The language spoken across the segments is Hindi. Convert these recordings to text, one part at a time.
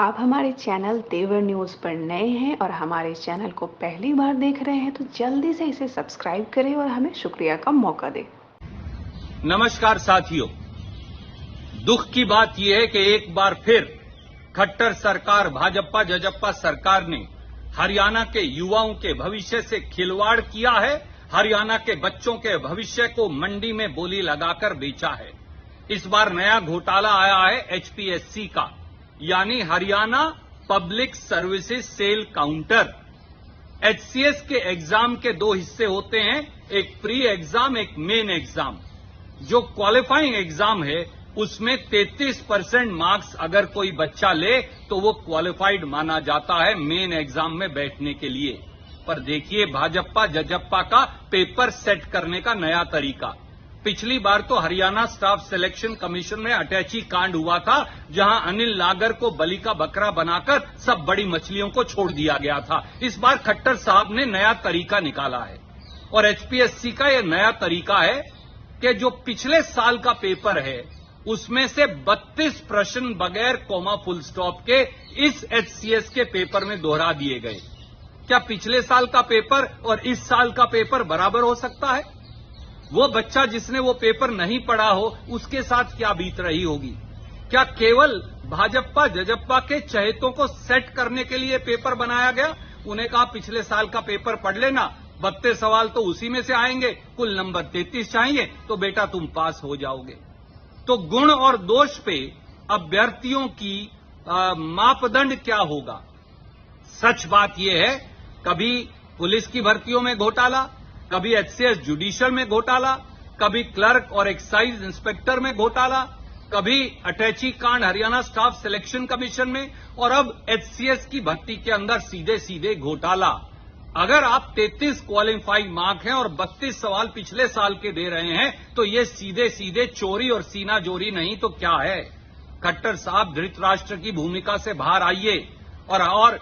आप हमारे चैनल तेवर न्यूज़ पर नए हैं और हमारे चैनल को पहली बार देख रहे हैं तो जल्दी से इसे सब्सक्राइब करें और हमें शुक्रिया का मौका दें। नमस्कार साथियों, दुख की बात यह है कि एक बार फिर खट्टर सरकार भाजपा जजप्पा सरकार ने हरियाणा के युवाओं के भविष्य से खिलवाड़ किया है। हरियाणा के बच्चों के भविष्य को मंडी में बोली लगाकर बेचा है। इस बार नया घोटाला आया है एचपीएससी का, यानी Haryana public services cell counter. HCS के एग्जाम के दो हिस्से होते हैं, एक प्री एग्जाम, एक मेन एग्जाम। जो क्वालिफाइंग एग्जाम है उसमें 33% मार्क्स अगर कोई बच्चा ले तो वो क्वालिफाइड माना जाता है मेन एग्जाम में बैठने के लिए। पर देखिए भाजपा जजप्पा का पेपर सेट करने का नया तरीका। पिछली बार तो हरियाणा स्टाफ सिलेक्शन कमीशन में अटैची कांड हुआ था, जहां अनिल नागर को बलि का बकरा बनाकर सब बड़ी मछलियों को छोड़ दिया गया था। इस बार खट्टर साहब ने नया तरीका निकाला है और एचपीएससी का यह नया तरीका है कि जो पिछले साल का पेपर है उसमें से 32 प्रश्न बगैर कॉमा फुल स्टॉप के इस एचसीएस के पेपर में दोहरा दिए गए। क्या पिछले साल का पेपर और इस साल का पेपर बराबर हो सकता है? वो बच्चा जिसने वो पेपर नहीं पढ़ा हो उसके साथ क्या बीत रही होगी? क्या केवल भाजपा जजप्पा के चहेतों को सेट करने के लिए पेपर बनाया गया? उन्हें कहा पिछले साल का पेपर पढ़ लेना, 32 सवाल तो उसी में से आएंगे, कुल नंबर 33 चाहिए तो बेटा तुम पास हो जाओगे। तो गुण और दोष पे अभ्यर्थियों की मापदंड क्या होगा? सच बात यह है, कभी पुलिस की भर्तियों में घोटाला, कभी एचसीएस जुडिशियल में घोटाला, कभी क्लर्क और एक्साइज इंस्पेक्टर में घोटाला, कभी अटैची कांड हरियाणा स्टाफ सिलेक्शन कमीशन में, और अब एचसीएस की भर्ती के अंदर सीधे सीधे घोटाला। अगर आप 33 क्वालिफाइंग मार्क हैं और 32 सवाल पिछले साल के दे रहे हैं तो ये सीधे सीधे चोरी और सीना जोरी नहीं तो क्या है? खट्टर साहब धृतराष्ट्र की भूमिका से बाहर आइए और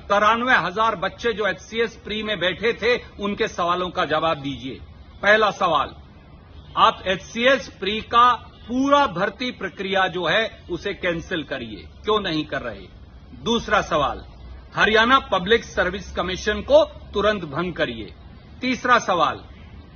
93,000 बच्चे जो एचसीएस प्री में बैठे थे उनके सवालों का जवाब दीजिए। पहला सवाल, आप एचसीएस प्री का पूरा भर्ती प्रक्रिया जो है उसे कैंसिल करिए, क्यों नहीं कर रहे? दूसरा सवाल, हरियाणा पब्लिक सर्विस कमीशन को तुरंत भंग करिए। तीसरा सवाल,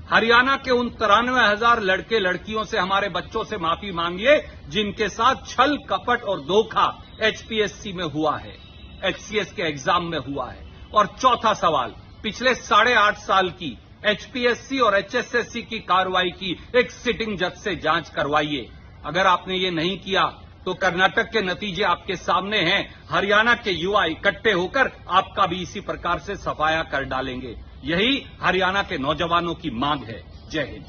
हरियाणा के उन 93,000 लड़के लड़कियों से, हमारे बच्चों से माफी मांगिए जिनके साथ छल कपट और धोखा एचपीएससी में हुआ है, एचसीएस के एग्जाम में हुआ है। और चौथा सवाल, पिछले 8.5 साल की एचपीएससी और एचएसएससी की कार्रवाई की एक सिटिंग जज से जांच करवाइए। अगर आपने ये नहीं किया तो कर्नाटक के नतीजे आपके सामने हैं। हरियाणा के युवा इकट्ठे होकर आपका भी इसी प्रकार से सफाया कर डालेंगे। यही हरियाणा के नौजवानों की मांग है। जय हिंद।